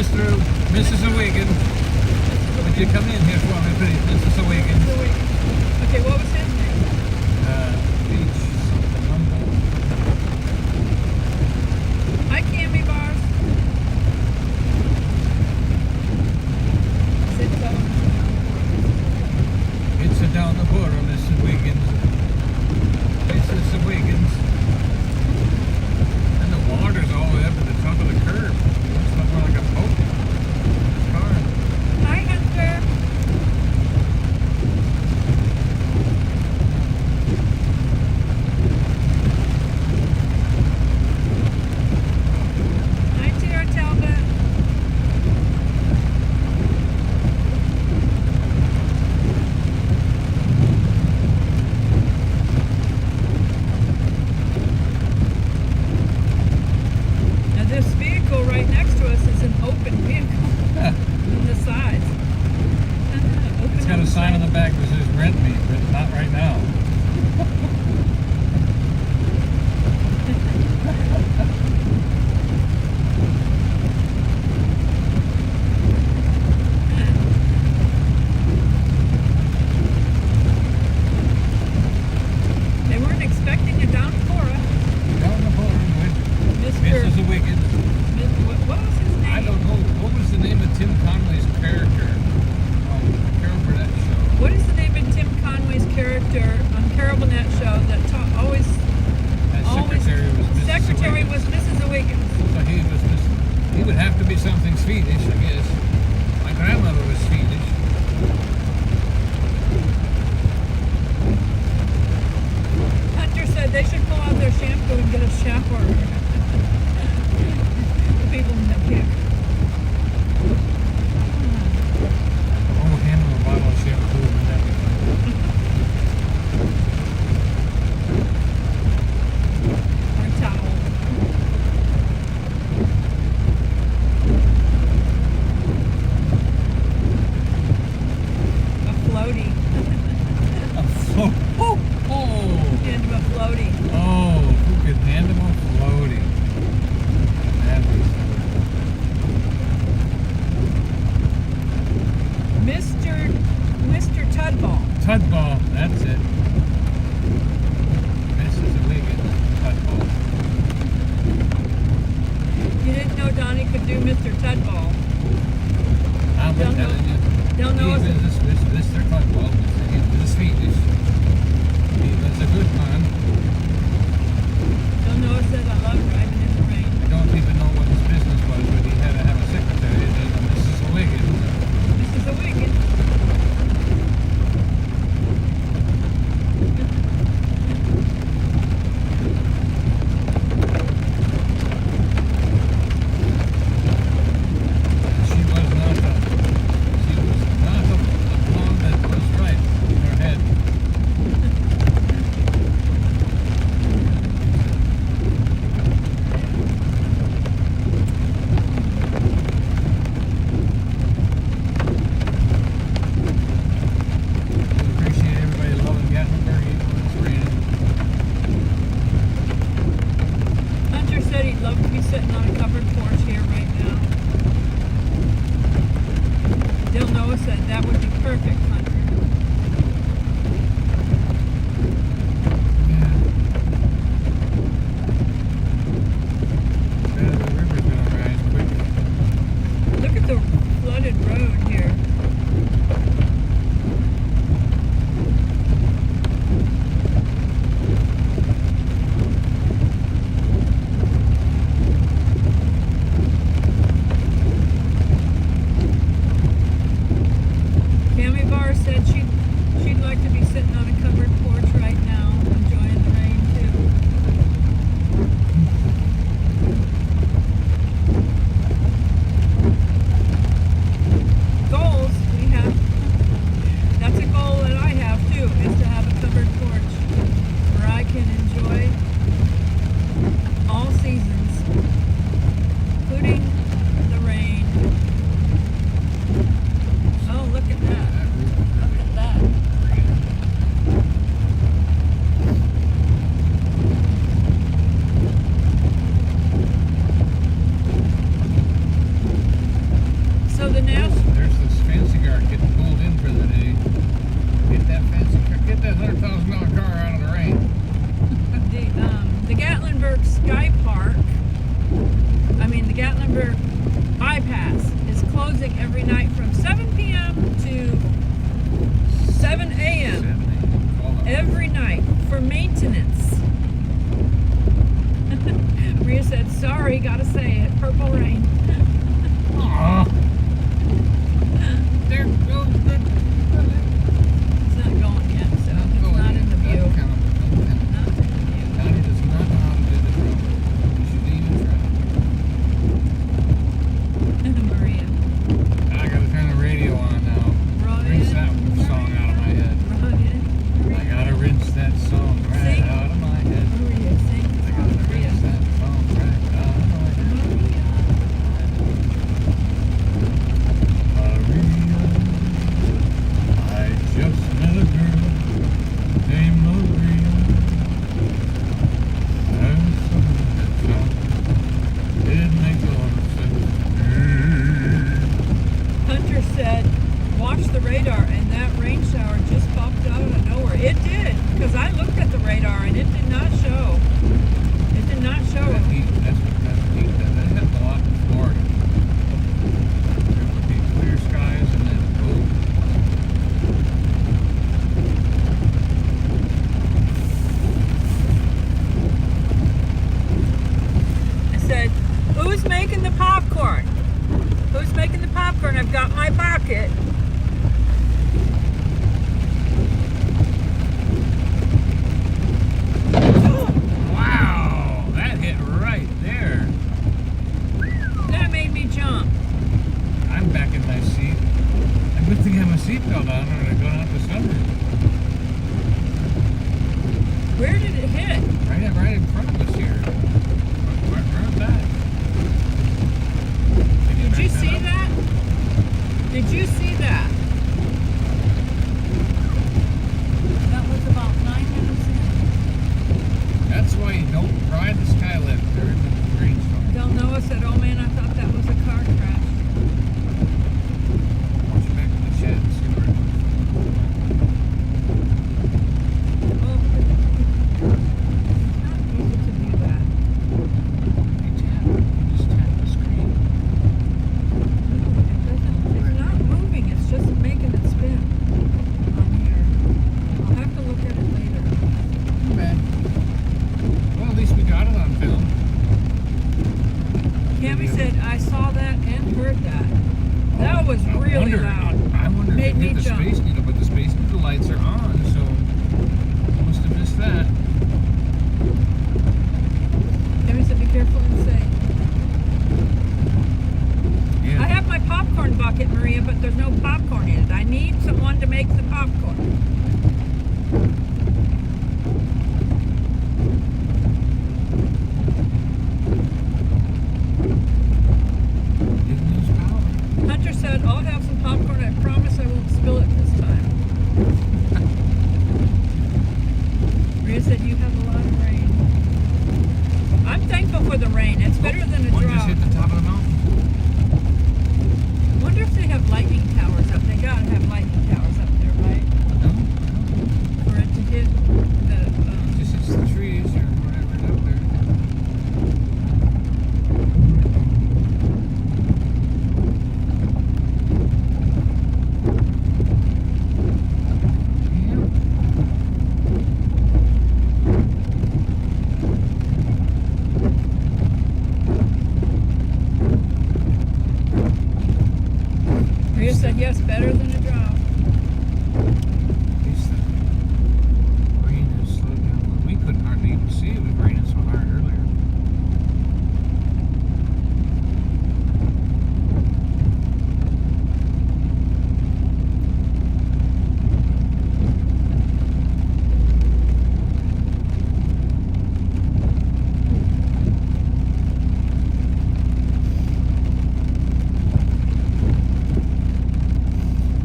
Mr. Mrs. Wiggins. Would you come in here for me, please, Mrs. Wiggins? Okay, what was his name? Beach something Humboldt. Hi, Cammy Bars. It's down the border, Mrs. Wiggins. Mrs. Wiggins. And the water's all the way up to the top of the curb. It's not more like a boat. Car. Hi, Hunter. Hi, Tara Talbot. Now this vehicle right next to us is an open vehicle on the sides. Open It's got a sign on the back that says rent me, but not right now. They weren't expecting a downpour. Down the border with Mr. Mrs. Wiggins. What was his name? I don't know. What was the name of Tim Conway's character on Carol Burnett show? What is the name of Tim Conway's character on Carol Burnett show that always That secretary was Mrs. secretary Wiggins. was Mrs. Wiggins? So he would have to be something Swedish, I guess. My grandmother was Swedish. Hunter said they should pull out their shampoo and get a shower. The people in the pic. Oh, hand him a bottle of shampoo and that'd be fun. Or a towel. A floaty. Hand him a floaty. Oh, who could hand him a floaty? That'd be Mr. Tudball. Tudball, that's it. Mrs. Wiggins, Tudball. You didn't know Donnie could do Mr. Tudball. I'm Don't know- telling you. don't know He if was Mr. Tudball. He was Swedish. He was a good man. Don't know if said I love driving in the rain. I don't even know what his business was, but he had to have a secretary named Mrs. Wiggins. This is a Wiggins. She was not a blonde that was right in her head. Appreciate everybody loving Gatlinburg even when it's raining. Hunter said he'd love to be sitting on a covered porch here right now. Dale Noah said that would be perfect, Hunter. The river's gonna rise quick. Look at the flooded road here. Cammy Bar said she'd like to be sitting on a covered porch right now, enjoying the rain too. Goals we have. That's a goal that I have too, is to have a covered porch where I can enjoy all seasons, including the rain. Oh, look at that. Look at that. bypass is closing every night from 7 p.m. to 7 a.m. every night for maintenance. Maria said, sorry, gotta say it, purple rain. Aww. There goes the... It's not going yet, so it's not in the view. Not in the view. Donnie does not know how to do the drum. You should even try. Maria. I gotta turn the radio on now. Rinse that song out of my head. I gotta rinse that song right out of my head. Maria, sing. I gotta rinse that song right out of my head. Maria, I just met a girl named Maria. And something that sounded didn't make a lot of sense. Hunter said, watch the radar, and that rain shower just popped out of nowhere. It did, because I looked at the radar and it did not show. It did not show. That's heat. That's heat. That happens a lot in Florida. There would be clear skies and then boom. I said, who's making the popcorn? Who's making the popcorn? I've got my bucket. Wow, that hit right there. That made me jump. I'm back in my seat. I good thing I have my seatbelt on or I'd go out the sunroof. Where did it hit? Right in front of us here. Right back. Did you see that? Did you see that? That was about 9 minutes in. That's why you don't ride the skylift during the rainstorm. Del Noah said, oh man, I thought that was a car crash. Watch back in the shed and see where it goes. Oh, not able to do that. You just tap the screen. It's not moving, it's just making it spin on here. I'll have to look at it later. Too bad. Well, at least we got it on film. Cammy said, I saw that and heard that. That was really loud. I wonder if Made it me hit the jump. Space Needle, but the Space Needle lights are on, so must have missed that. Cammy said, be careful and safe. Yeah. I have my popcorn bucket, Maria, but there's no popcorn in it. I need someone to make the popcorn. Didn't lose power. Hunter said, I'll have some popcorn. I promise I won't spill it this time. Maria said, you have a lot of rain. I'm thankful for the rain. It's better than a One just drought. hit the top of the mountain. I wonder if they have lightning towers up. They gotta have lightning towers up there, right? No, For it to hit the. just hits the trees or whatever's out there. Maria said, yes, better than a drought. At least the rain has slowed down. We couldn't hardly even see it. It was raining so hard earlier.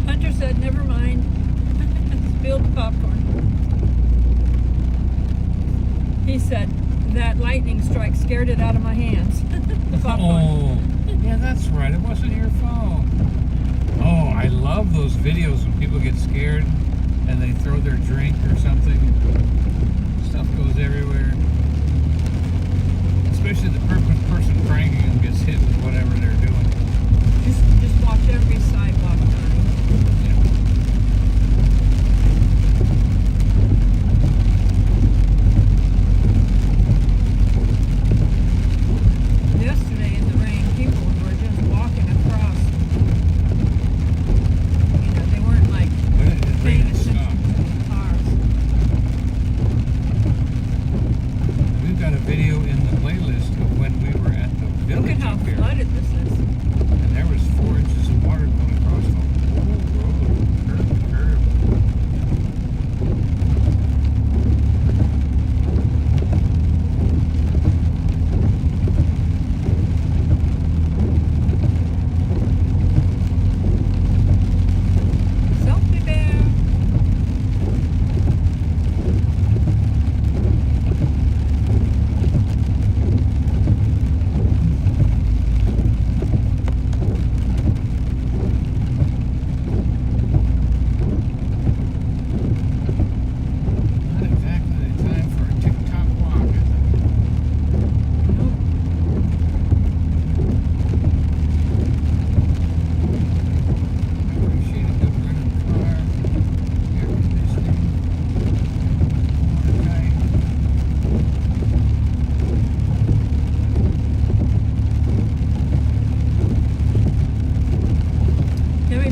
Hunter said, never mind. Spilled the popcorn. He said, that lightning strike scared it out of my hands. The popcorn. Oh, yeah, that's right. It wasn't your fault. Oh, I love those videos when people get scared and they throw their drink or something. Stuff goes everywhere. Especially the person pranking them gets hit with whatever they're doing.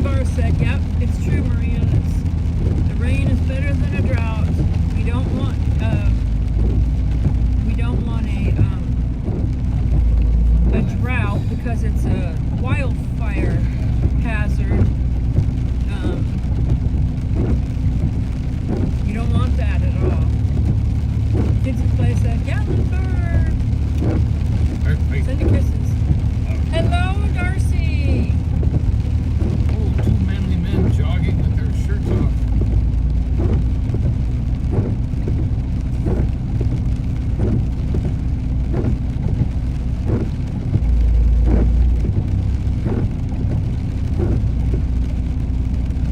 Bar said, yep, it's true, Maria. The rain is better than a drought. We don't want a drought because it's a wildfire hazard. You don't want that at all. Kids at play said, Gatlinburg. Send you kisses. Hello, Darcy. Oh, two manly men jogging with their shirts off.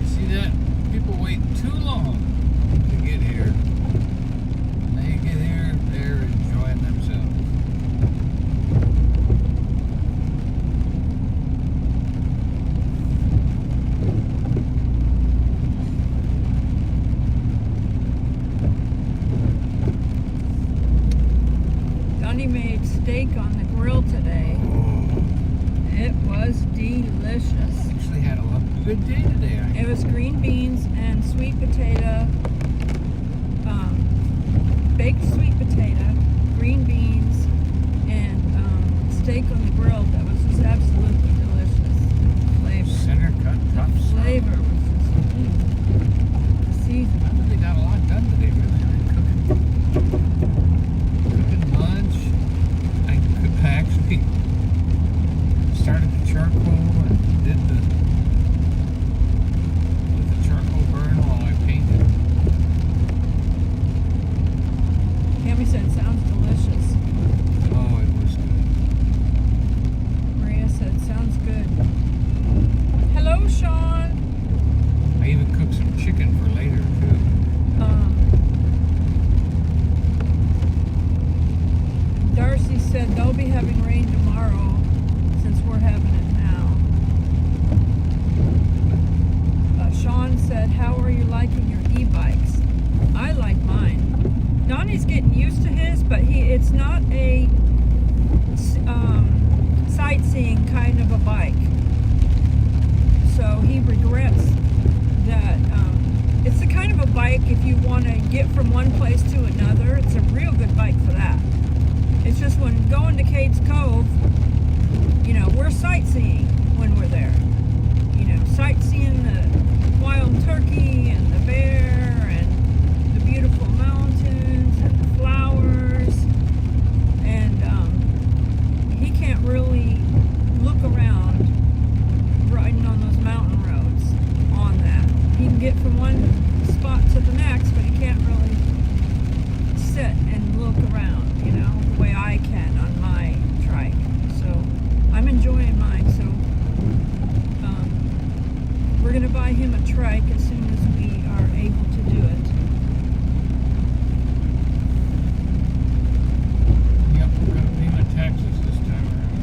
You see that? People wait too long to get here. When they get here, they're enjoying themselves. Donnie made steak on the grill today. It was delicious. Actually had a good day today. It was green beans and sweet potato, baked sweet potato, green beans, and steak on the grill. That was just absolutely delicious. Flavor. Center cut, top Flavor was just the season. I really got a lot done today, really. Cooking lunch. I actually started the charcoal and did the charcoal burn while I painted. Tammy said, sounds delicious. Oh, it was good. Maria said, sounds good. Hello, Sean. I even cooked some chicken for later, too. Darcy said they'll be having rain tomorrow since we're having it now. Sean said, how are you liking your e-bikes? I like mine. Donnie's getting used to his, but it's not a sightseeing kind of a bike. So he regrets that. It's the kind of a bike if you want to get from one place to another. It's a real good bike for that. It's just when going to Cades Cove, we're sightseeing when we're there. Sightseeing the wild turkey and the bear and the beautiful mountains and the flowers. And he can't really look around riding on those mountain roads on that. He can get from one spot to the next, but he can't really sit and look around, the way I can on my trike. So I'm enjoying mine. So we're going to buy him a trike as soon as we are able to do it. Yep, we're going to pay my taxes this time around.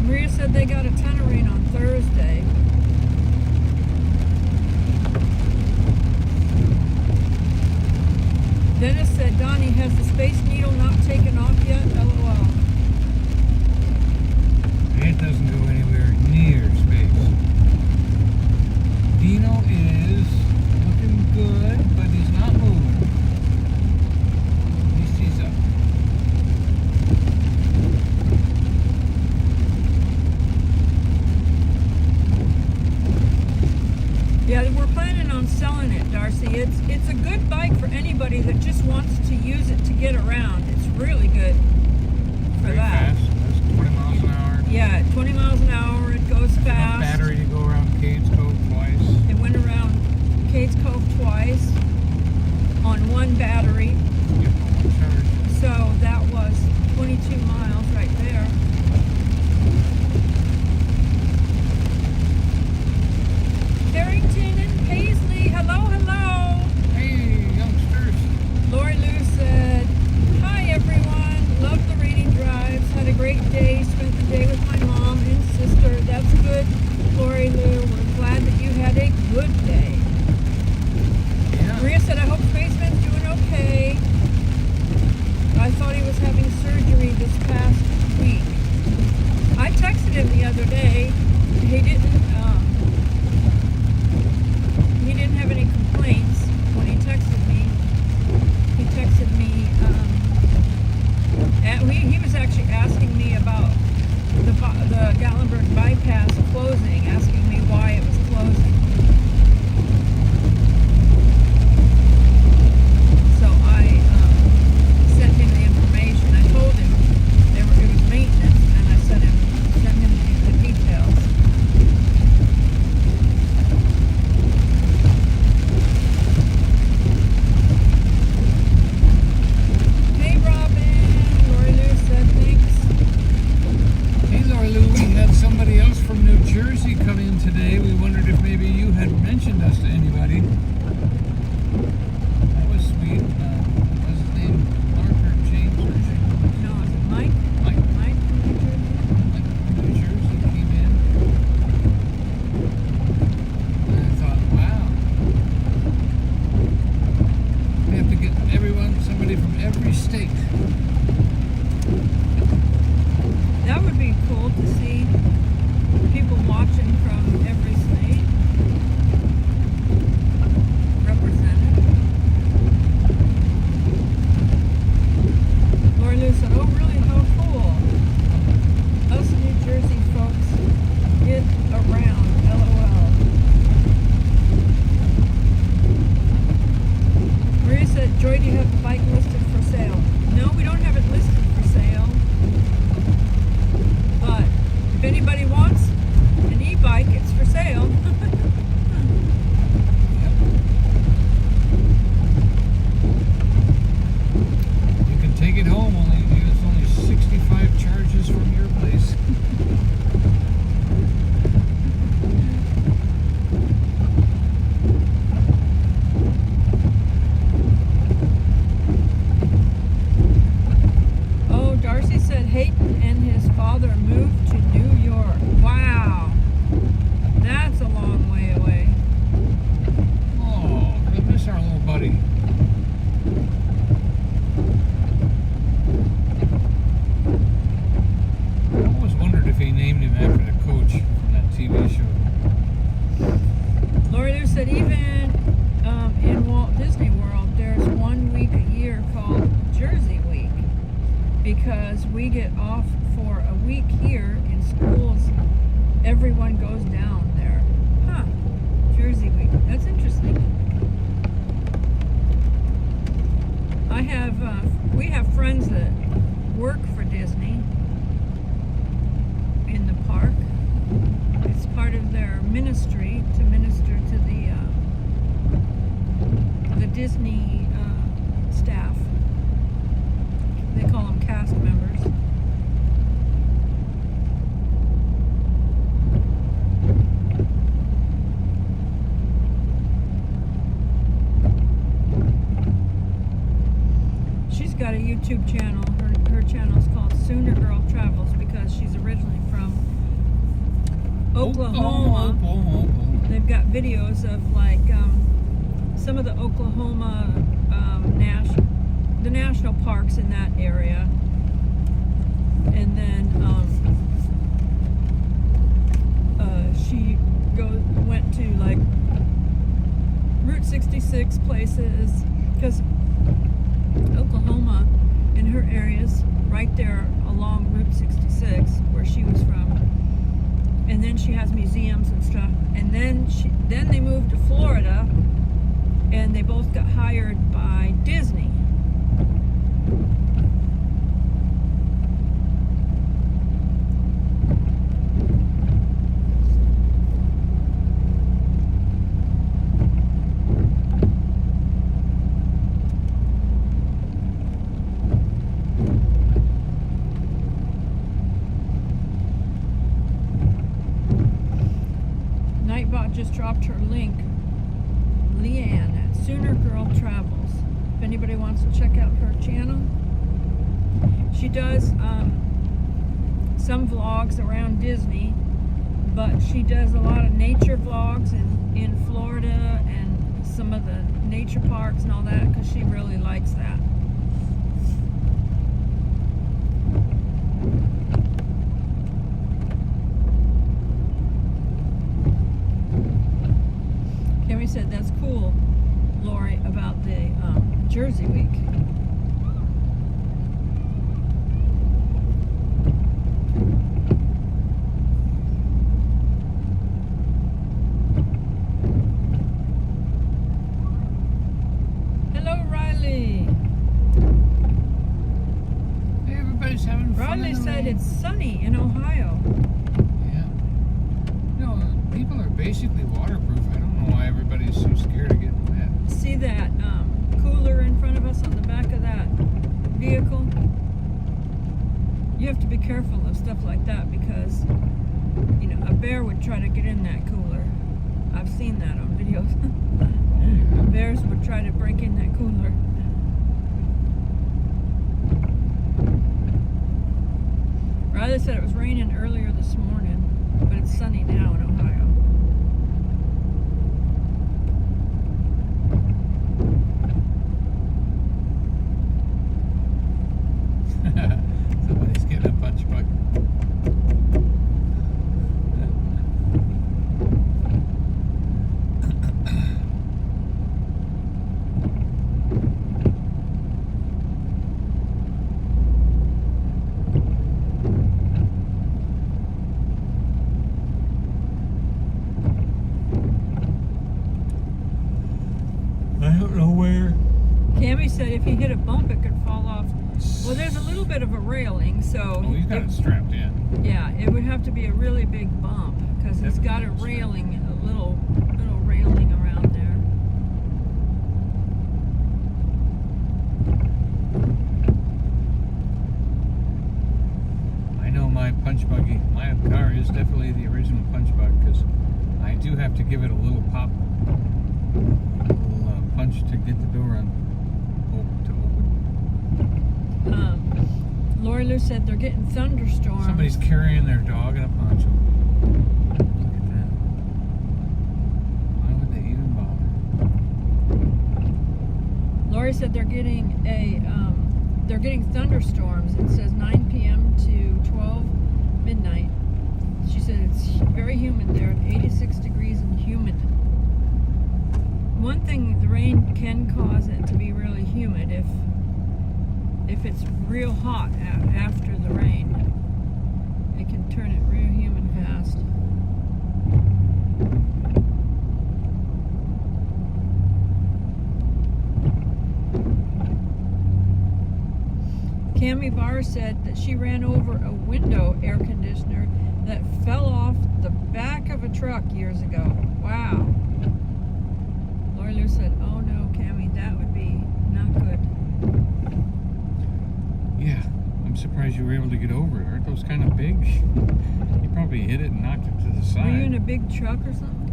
Maria said they got a ton of rain on Thursday. Dennis said, Donnie, has the Space Needle not taken off yet? LOL. It doesn't go anywhere near space. Dino is looking good, but he's not moving. At least he's up. Yeah, we're planning on selling it, Darcy. It's a good bike for anybody that just wants to use it to get around. It's really good for Very that. fast. That's 20 miles an hour. Yeah, 20 miles an hour. It goes Enough fast. battery to go around Cades Cove twice. It went around Cades Cove twice on one battery. Get one charge. So that was 22 miles right there. Harrington and Paisley, hello, hello. Hey, youngsters. Lori Lou said, hi everyone, loved the reading drives, had a great day, spent the day with my mom and sister. That's good, Lori Lou. We're glad that you had a good day. Yeah. That would be cool to see people watching from every state represented. Lori Lou said, oh really, how cool. Us New Jersey folks get around, LOL. Maria said, Joy, do you have the bike listed for sale? No, we don't have it listed for sale. But if anybody wants an e-bike, it's for sale. You can take it home, it's only 65 charges from your place. Oh, Darcy said Hayden and his father moved to New York. Wow. That's a long way away. Oh, I miss our little buddy. I always wondered if he named him after the coach from that TV show. Lori Lou said even in Walt Disney World, there's 1 week a year called Jersey Week because we get off for a week here in schools. Everyone goes down there. Huh. Jersey Week. That's interesting. We have friends that work for Disney in the park. It's part of their ministry to minister to the Disney staff. They call them cast members. She's got a YouTube channel. Her channel is called Sooner Girl Travels because she's originally from Oklahoma. They've got videos of like some of the Oklahoma the national parks in that area, and then she went to like Route 66 places because Oklahoma in her areas right there along Route 66 where she was from, and then she has museums and stuff, and then they moved to Florida and they both got hired by Disney. Nightbot just dropped her link, Leanne at Sooner Girl Travels. If anybody wants to check out her channel, she does some vlogs around Disney, but she does a lot of nature vlogs in Florida and some of the nature parks and all that because she really likes that. Kimmy said that's cool, Lori, about the Jersey Week. Hello, Riley. Hey, everybody's having fun. Riley said it's sunny in Ohio. Yeah. You know, people are basically waterproof. I don't know why everybody's so scared of getting wet. See that cooler in front of us on the back of that vehicle? You have to be careful of stuff like that because, you know, a bear would try to get in that cooler. I've seen that on videos. Bears would try to break in that cooler. Riley said it was raining earlier this morning, but it's sunny now in Ohio. don't know where. Cammy said if he hit a bump, it could fall off. Well, there's a little bit of a railing, so... Oh, he's got it strapped in. Yeah, it would have to be a really big bump, because it's got a railing, a little railing around there. I know my punch buggy, my car is definitely the original punch bug, because I do have to give it a little pop, a little punch to get the door on, to open. Lori Lou said they're getting thunderstorms. Somebody's carrying their dog in a poncho. Look at that. Why would they even bother? Lori said they're getting thunderstorms. It says 9 p.m. to 12 midnight. She said it's very humid there, at 86 degrees and humid. One thing, the rain can cause it to be really humid if it's real hot after the rain. It can turn it real humid fast. Cammy Barr said that she ran over a window air conditioner that fell off the back of a truck years ago. Wow. Lori Lou said, oh no, Cammy, that would be not good. Yeah, I'm surprised you were able to get over it. Aren't those kind of big? You probably hit it and knocked it to the side. Were you in a big truck or something?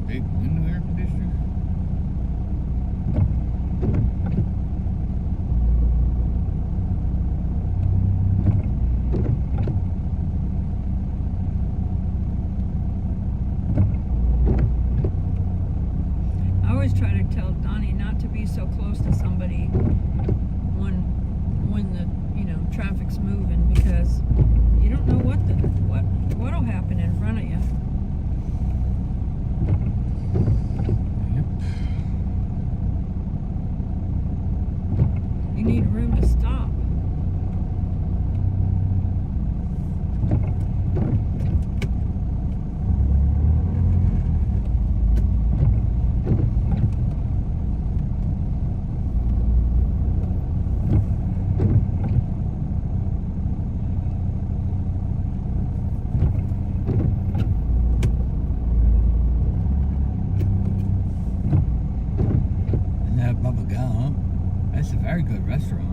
Big window air conditioner? I always try to tell Donnie not to be so close to somebody when the traffic's moving, because you don't know what'll happen in front of you. Yep. You need room to stop. That's a very good restaurant.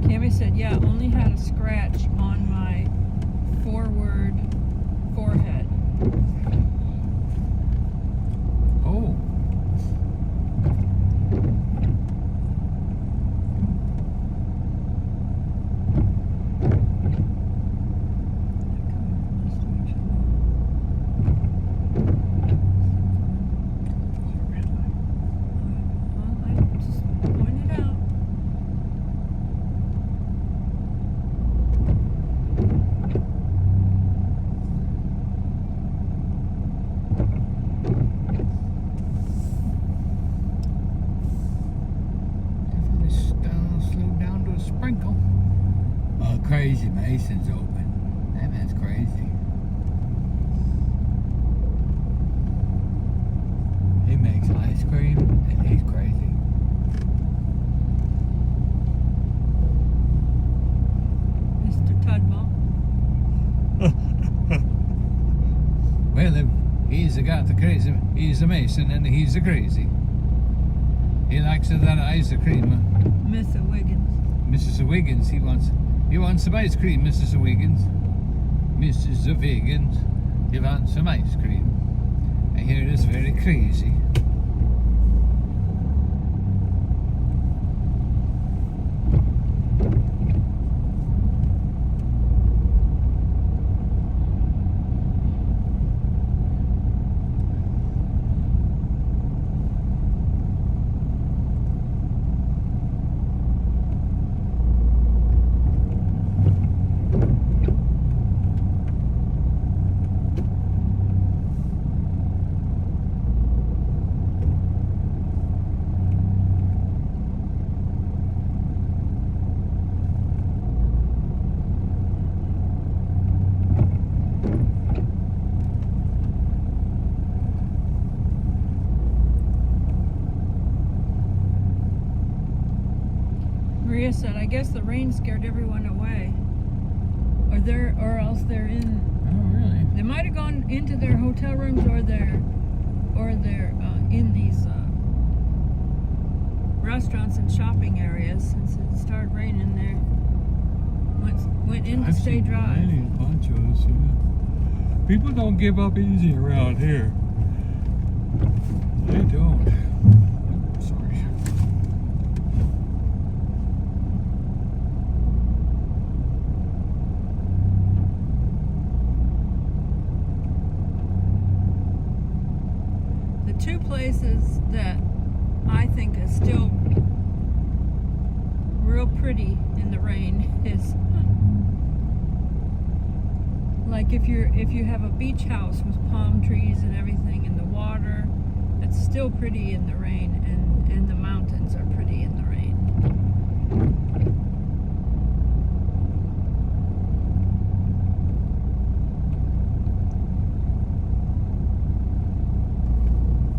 Cammy said, yeah, only had a scratch on my forward forehead. Oh. Sprinkle. Oh, Crazy Mason's open. That man's crazy. He makes ice cream and he's crazy. Mr. Tudball. Well, he's got the crazy. He's a Mason and he's a crazy. He likes that ice cream. Mr. Wiggins. Mrs. Wiggins, he wants some ice cream, Mrs. Wiggins. Mrs. Wiggins, he wants some ice cream. I hear it is very crazy. rain scared everyone away. Or else they're in. Oh, really? They might have gone into their hotel rooms or they're in these restaurants and shopping areas since it started raining there. Went in to I've stay seen dry. plenty of ponchos, yeah. People don't give up easy around here. They don't. Sorry. The two places that I think is still real pretty in the rain is like if you have a beach house with palm trees and everything in the water, it's still pretty in the rain, and the mountains are pretty in the rain.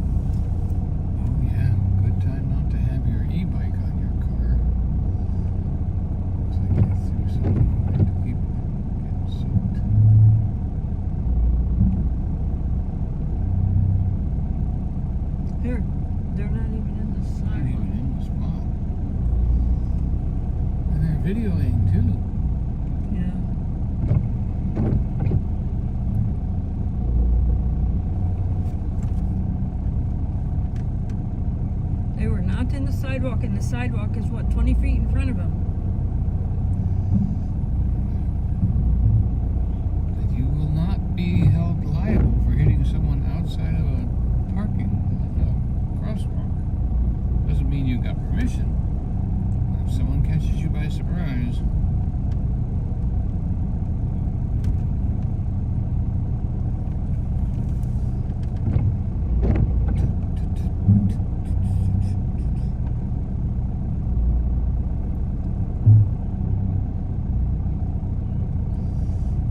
Oh, yeah. Good time not to have your e-bike on your car. Looks like they threw something on it to keep it from getting soaked. They're not even in the Not even sidewalk. in the spot. And they're videoing too. Yeah. They were not in the sidewalk, and the sidewalk is what, 20 feet in front of them. That you will not be held liable for hitting someone outside of a parking crosswalk. Doesn't mean you got permission. If someone catches you by surprise.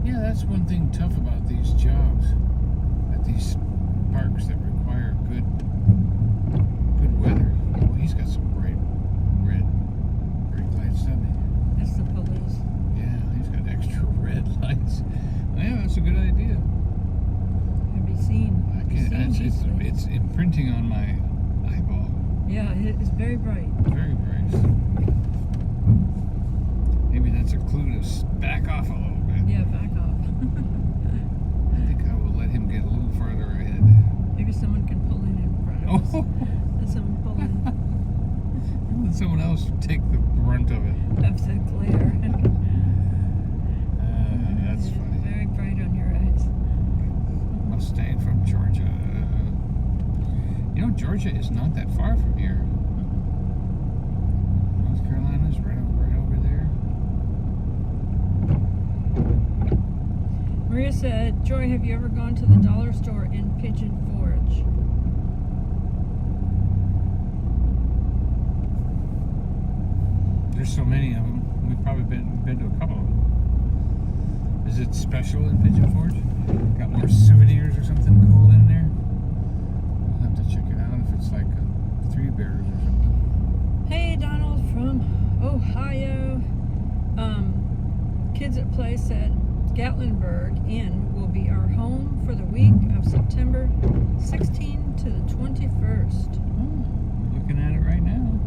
Yeah, that's one thing tough about these jobs at these parks that require good weather. Well, he's got some bright red lights, doesn't he? That's the police. Yeah, he's got extra red lights. Yeah, that's a good idea. Can be seen. I can't. easily. It's imprinting on my eyeball. Yeah, it's very bright. Very bright. Maybe that's a clue to back off a little bit. Yeah, back off. I think I will let him get a little farther ahead. Maybe someone can pull in front of us. Oh, Let someone pull in. let someone else take the brunt of it. That's the glare. That's Yeah, funny. very bright on your eyes. Mustang from Georgia. You know, Georgia is not that far from here. North Carolina's right over there. Maria said, Joy, have you ever gone to the dollar store in Pigeon Forge? There's so many of them. We've probably been to a couple of them. Is it special in Pigeon Forge? Got more souvenirs or something cool in there? We'll have to check it out if it's like Three Bears or something. Hey, Donald from Ohio. Kids at Play said Gatlinburg Inn will be our home for the week of September 16 to the 21st. Oh, we're looking at it right now.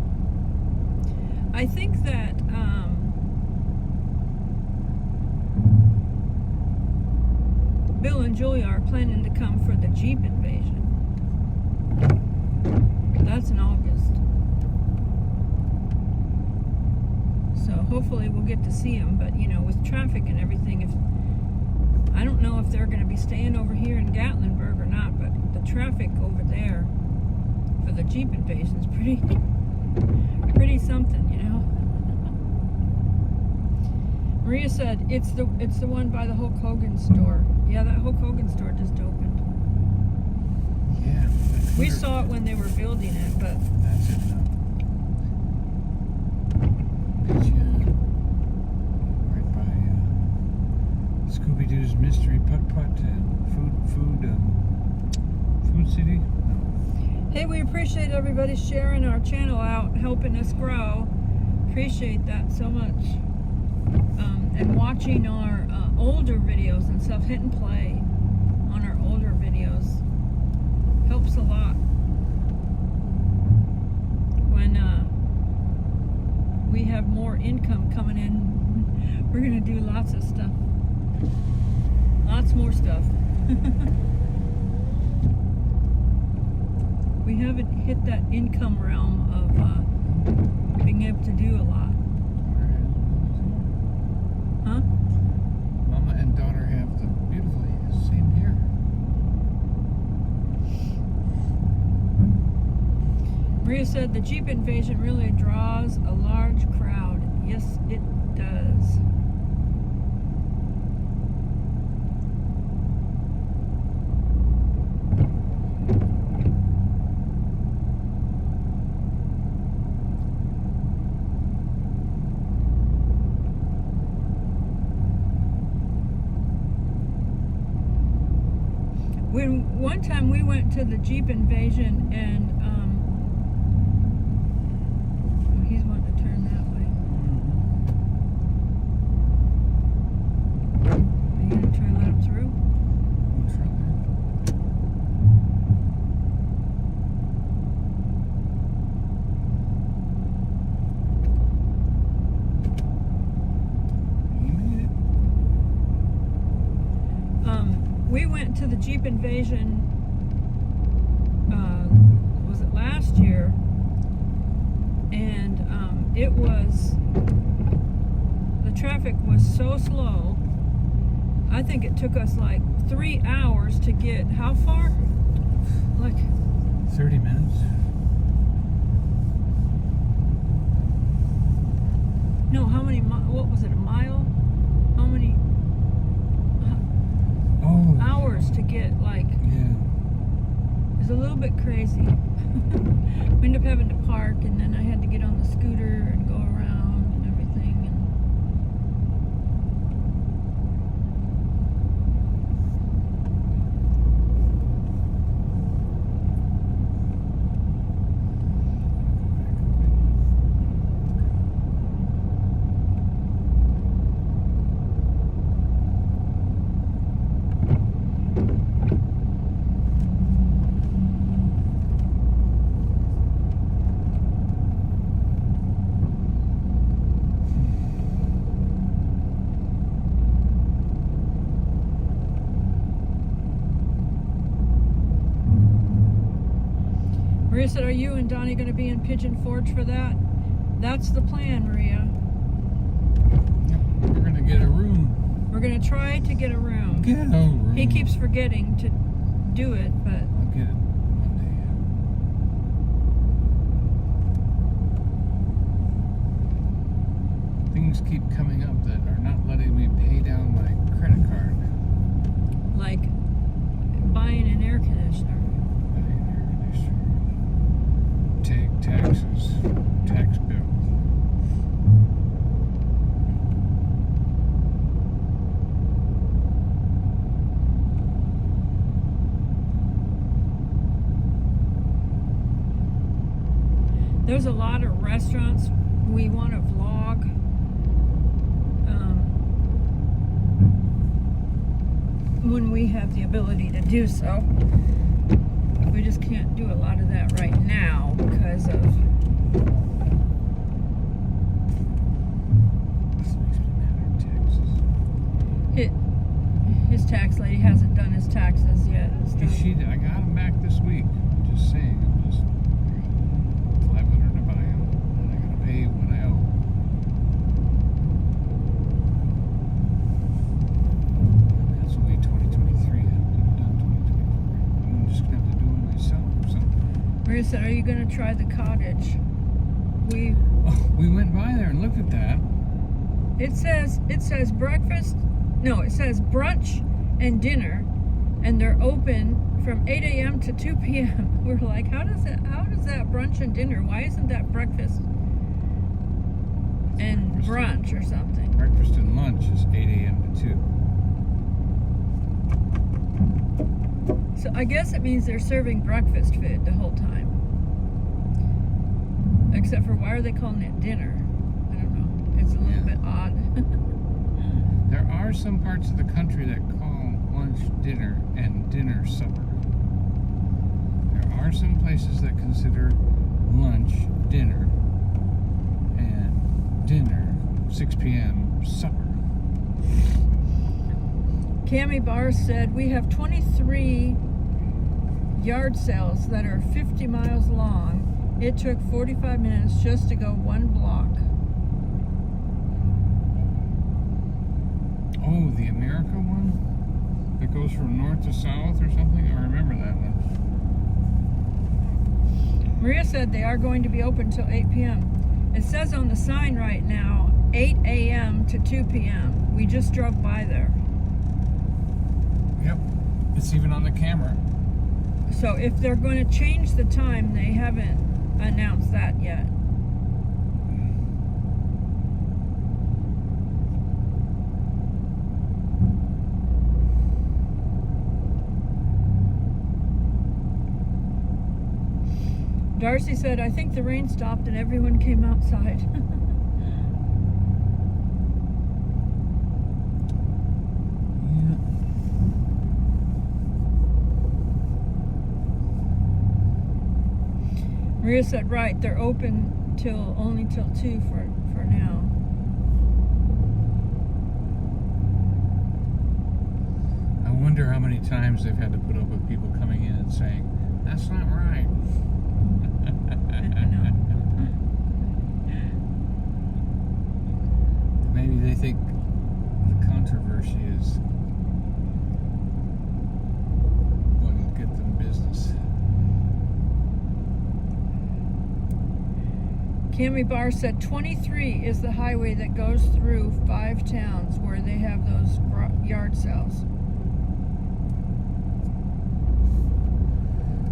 I think that Bill and Julia are planning to come for the Jeep invasion. That's in August. So hopefully we'll get to see them, but you know, with traffic and everything, I don't know if they're going to be staying over here in Gatlinburg or not, but the traffic over there for the Jeep invasion is pretty something, you know. Maria said it's the one by the Hulk Hogan store. Yeah, that Hulk Hogan store just opened. Yeah. We saw it when they were building it, but That's it now. Pigeon. Right by Scooby-Doo's Mystery Putt-Putt and Food City. No. hey, we appreciate everybody sharing our channel out, helping us grow. Appreciate that so much. and watching our older videos and stuff, hit and play on our older videos helps a lot. When we have more income coming in, we're gonna do lots of stuff. Lots more stuff. We haven't hit that income realm of being able to do a lot. Huh? Mama and daughter have the beautifully same hair. Maria said the Jeep invasion really draws a large crowd. Yes, it does. One time we went to the Jeep invasion and he's wanting to turn that way. Are you gonna try to let him through? We'll try that. He made it. We went to the Jeep invasion, was it last year? And it was, the traffic was so slow. I think it took us like 3 hours to get, how far? Like 30 minutes. No, how many, what was it, a mile? How many hours to get, like, Yeah. it was a little bit crazy. We ended up having to park, and then I had to get on the scooter and go around and everything. Maria said, are you and Donnie going to be in Pigeon Forge for that? That's the plan, Maria. Yep. We're gonna get a room. We're going to try to get a room. Get a room. He keeps forgetting to do it, but I'll get it Monday. Things keep coming up that are not letting me pay down my credit card. like buying an air conditioner. Take taxes, tax bill. There's a lot of restaurants we want to vlog. When we have the ability to do so. We just can't do a lot of that right now because of This makes me mad at taxes. his tax lady hasn't done his taxes yet. I got them back this week. Just saying, I'm just $500 to buy them, and I gotta pay what I owe. That's only 2023. I haven't done 2024. I'm just gonna have to do it myself. So Maria said, "Are you going to try the cottage?" we went by there and looked at that. It says breakfast. No, it says brunch and dinner, and they're open from 8 a.m. to 2 p.m. We're like, how does that brunch and dinner? Why isn't that breakfast and brunch or something? Breakfast and lunch is 8 a.m. to 2. So I guess it means they're serving breakfast food the whole time. Except for, why are they calling it dinner? I don't know. It's a little bit odd. There are some parts of the country that call lunch dinner and dinner supper. There are some places that consider lunch dinner and dinner 6 p.m. supper. Cami Barr said, we have 23 yard sales that are 50 miles long. It took 45 minutes just to go 1 block. Oh, the America one? That goes from north to south or something? I remember that one. Maria said they are going to be open till 8 p.m. It says on the sign right now, 8 a.m. to 2 p.m. We just drove by there. Yep. It's even on the camera. So if they're going to change the time, they haven't announced that yet. Darcy said, I think the rain stopped and everyone came outside. Maria said, right, they're open only till 2 for now. I wonder how many times they've had to put up with people coming in and saying, that's not right. Maybe they think the controversy is what will get them business. Cami Barr said 23 is the highway that goes through 5 towns where they have those yard sales.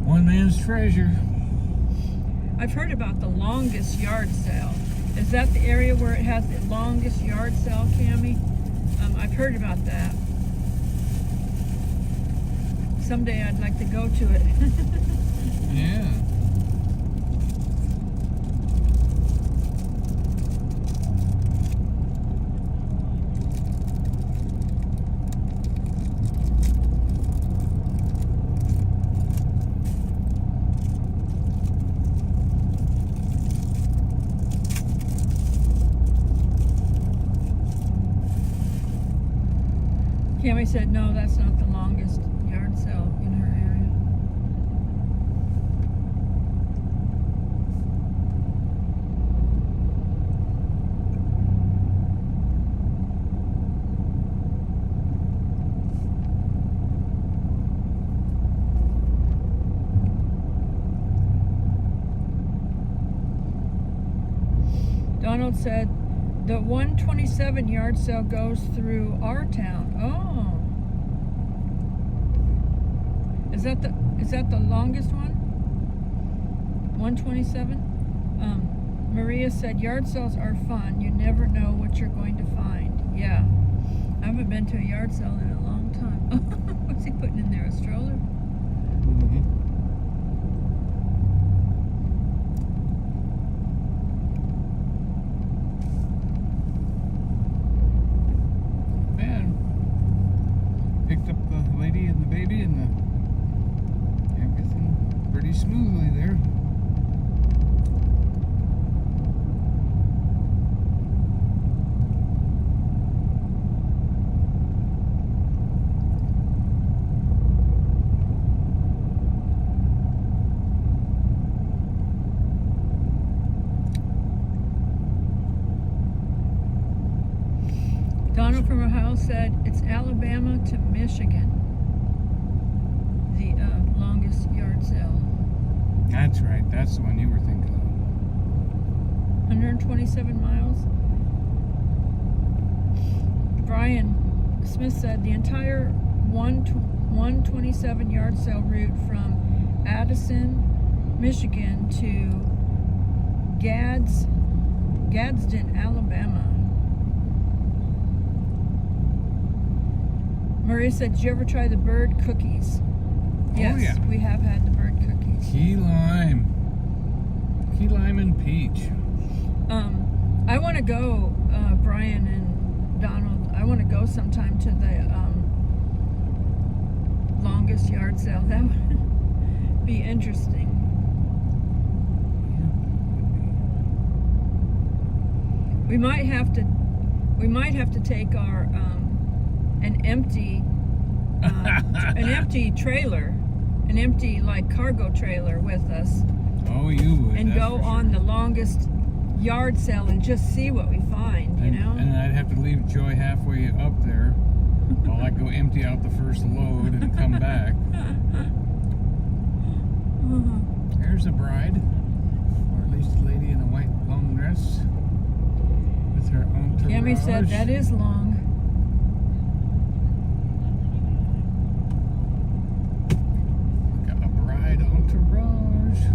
One man's treasure. I've heard about the longest yard sale. Is that the area where it has the longest yard sale, Cami? I've heard about that. Someday I'd like to go to it. Yeah. Cami said, no, that's not the longest yard sale in her area. Donald said, the 127 yard sale goes through our town. Oh. Is that the longest one? 127? Maria said yard sales are fun. You never know what you're going to find. Yeah. I haven't been to a yard sale in a long time. What's he putting in there? A stroller? Picked up the lady and the baby and everything pretty smoothly there. Donald from Ohio said it's Alabama to Michigan, the longest yard sale. That's right. That's the one you were thinking of. 127 miles. Brian Smith said the entire 127 yard sale route from Addison, Michigan to Gadsden, Alabama. Maria said, did you ever try the bird cookies? Yes, oh, yeah. We have had the bird cookies. Key lime and peach. I want to go, Brian and Donald. I want to go sometime to the longest yard sale. That would be interesting. We might have to take our an empty trailer, an empty like cargo trailer with us. Oh, you would. And go on the longest yard sale and just see what we find, you know? And I'd have to leave Joy halfway up there while I go empty out the first load and come back. There's a bride, or at least a lady in a white long dress with her entourage. Cammy said that is long. Got a bride entourage.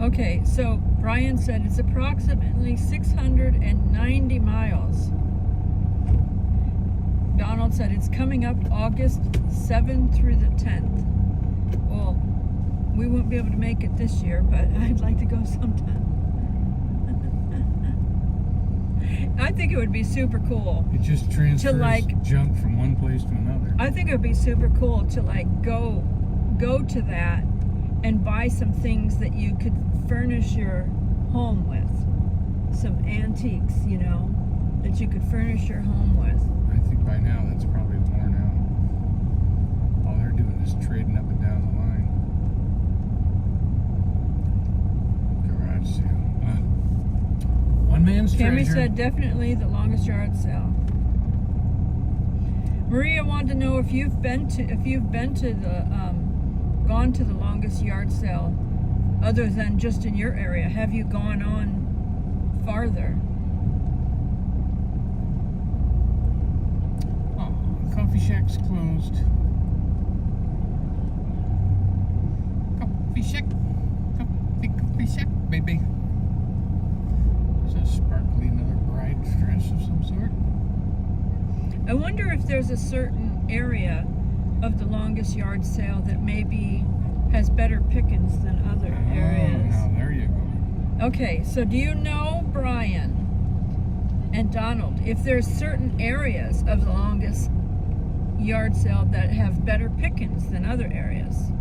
Okay, so Brian said it's approximately 690 miles. Donald said it's coming up August 7th through the 10th. Well, we won't be able to make it this year, but I'd like to go sometime. I think it would be super cool. It just transfers junk from one place to another. I think it would be super cool to like go to that and buy some things that you could furnish your home with. Some antiques, you know, that you could furnish your home with. I think by now that's probably worn out. All they're doing is trading up and down the line. Garage sale. One man's treasure. Cammy said definitely the longest yard sale. Maria wanted to know if you've been to the gone to the longest yard sale other than just in your area. Have you gone on farther? Oh, coffee shack's closed. Coffee shack. Coffee shack, baby. Is that sparkly another bride's dress of some sort? I wonder if there's a certain area of the longest yard sale that maybe has better pickings than other areas. Now there you go. Okay, so do you know, Brian and Donald, if there's certain areas of the longest yard sale that have better pickings than other areas?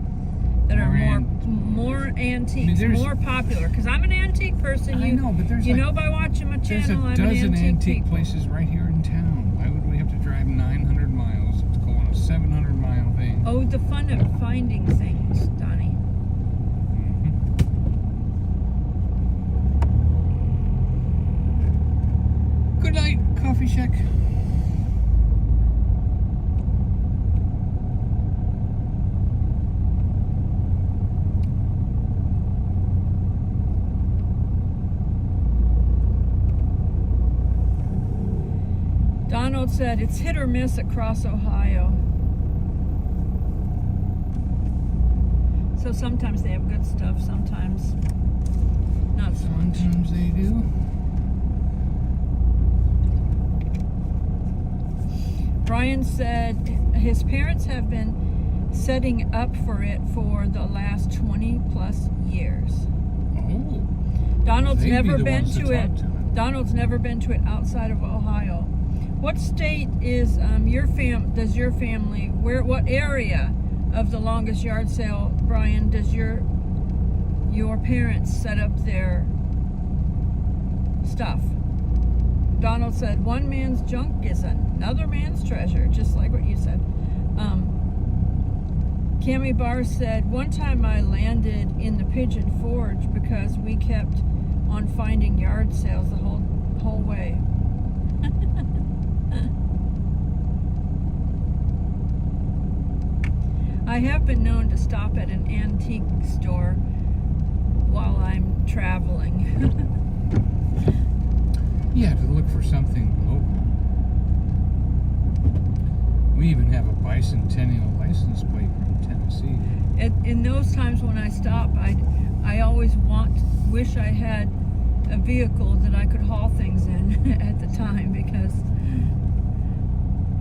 That are more antiques, more popular? Because I'm an antique person. I know, but there's by watching my channel, I'm a dozen an antique places right here in town. Why would we have to drive 900 miles to go on a 700-mile thing? Oh, the fun of finding things, Donnie. Good night, coffee shack. Donald said it's hit or miss across Ohio. So sometimes they have good stuff, sometimes not so much. Sometimes they do. Brian said his parents have been setting up for it for the last 20 plus years. Oh. Donald's They'd never be the been ones to it. Donald's never been to it outside of Ohio. What state is does your family, what area of the longest yard sale, Brian, does your parents set up their stuff? Donald said, one man's junk is another man's treasure, just like what you said. Cammy Barr said, one time I landed in the Pigeon Forge because we kept on finding yard sales the whole way. I have been known to stop at an antique store while I'm traveling. Yeah, to look for something local. We even have a bicentennial license plate from Tennessee. In those times when I stop, I always wish I had a vehicle that I could haul things in at the time, because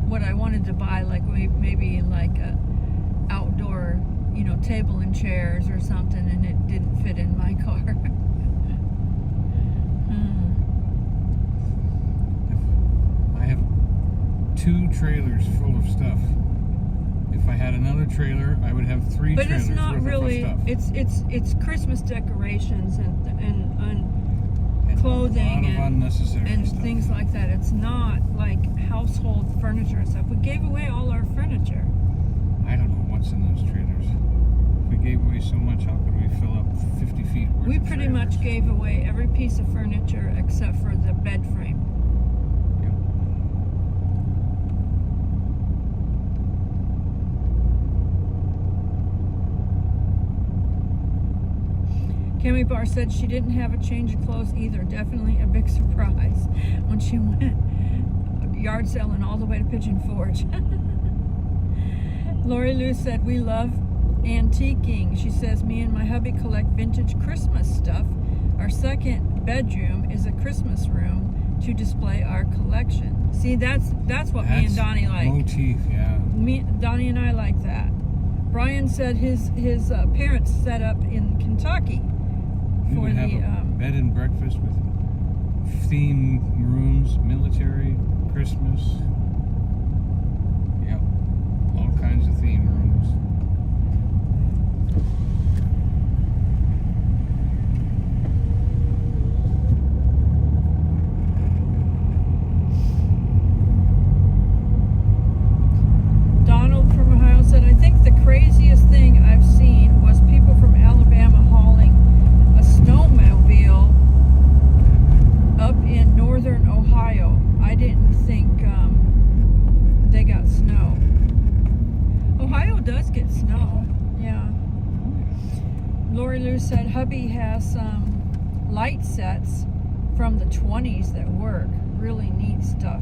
what I wanted to buy, like maybe like a outdoor, table and chairs or something, and it didn't fit in my car. I have 2 trailers full of stuff. If I had another trailer, I would have 3 but trailers it's not worth really. of stuff. It's Christmas decorations and clothing a lot of unnecessary and stuff. things like that. It's not like household furniture and stuff. We gave away all our furniture. I don't know what's in those trailers. If we gave away so much, how could we fill up 50 feet worth We of pretty trailers? much gave away every piece of furniture except for the bed frame. Yep. Cami Barr said she didn't have a change of clothes either. Definitely a big surprise when she went yard selling all the way to Pigeon Forge. Lori Lou said, we love antiquing. She says, me and my hubby collect vintage Christmas stuff. Our second bedroom is a Christmas room to display our collection. See, that's what me and Donnie like. Motif, yeah. Donnie and I like that. Brian said his parents set up in Kentucky We for would have the a bed and breakfast with theme rooms, military, Christmas. Yep. All kinds of theme rooms. Donald from Ohio said, I think the craziest thing I've seen was people from Alabama hauling a snowmobile up in northern Ohio. I didn't think they got snow. Ohio does get snow, yeah. Lori Lou said hubby has some light sets from the 20s that work. Really neat stuff.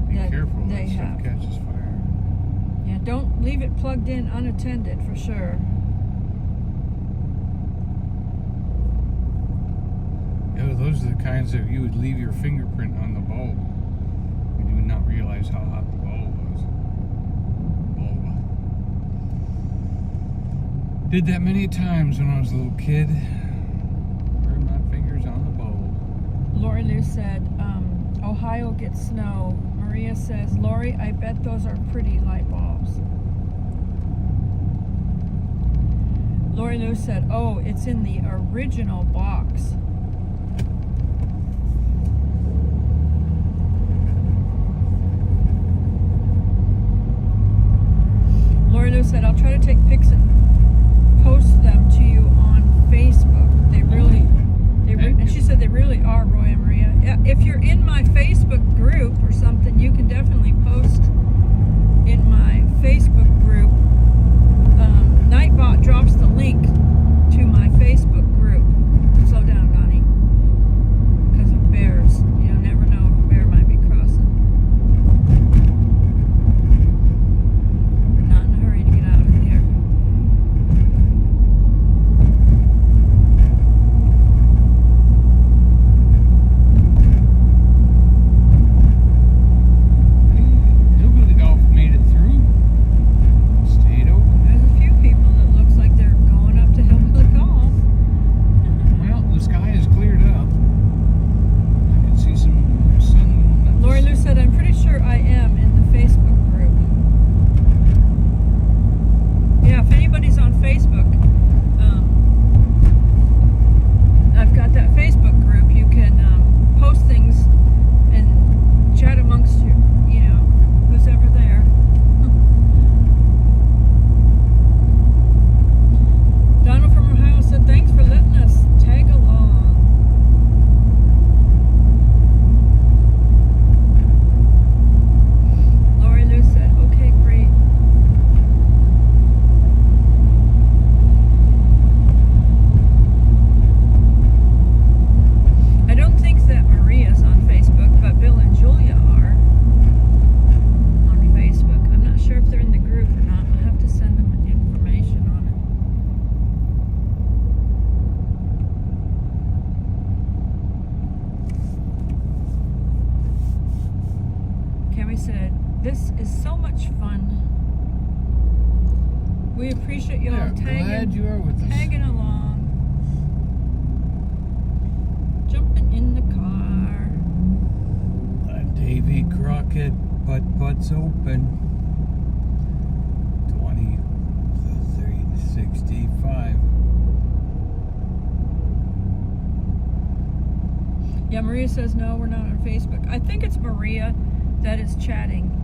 Be that careful, they that have. stuff catches fire. Yeah, don't leave it plugged in unattended for sure. Yeah, those are the kinds that you would leave your fingerprint on the bulb. And you would not realize how hot the bulb was. Did that many times when I was a little kid. Burned my fingers on the bulb. Lori Lou said, Ohio gets snow. Maria says, Lori, I bet those are pretty light bulbs. Lori Lou said, oh, it's in the original box. Lori Lou said, I'll try to take pics and post them to you on Facebook. And she said they really are, Roy and Maria. If you're in my Facebook group or something, you can definitely post in my Facebook group. Nightbot drops the link to my Facebook group. Slow down, Donnie. Because of bears. You never know if a bear might be crossing. We're not in a hurry to get out of here. Hillbilly Golf made it through. Cami said, "This is so much fun. We appreciate y'all Yeah, glad you are with us. tagging along, jumping in the car." Davy Crockett, putt-putt's open. 2365. Yeah, Maria says no, we're not on Facebook. I think it's Maria that is chatting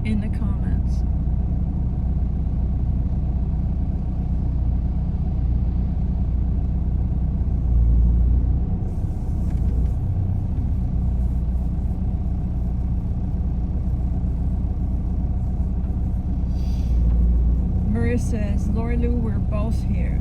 in the comments. Maria says, "Lori Lou, we're both here."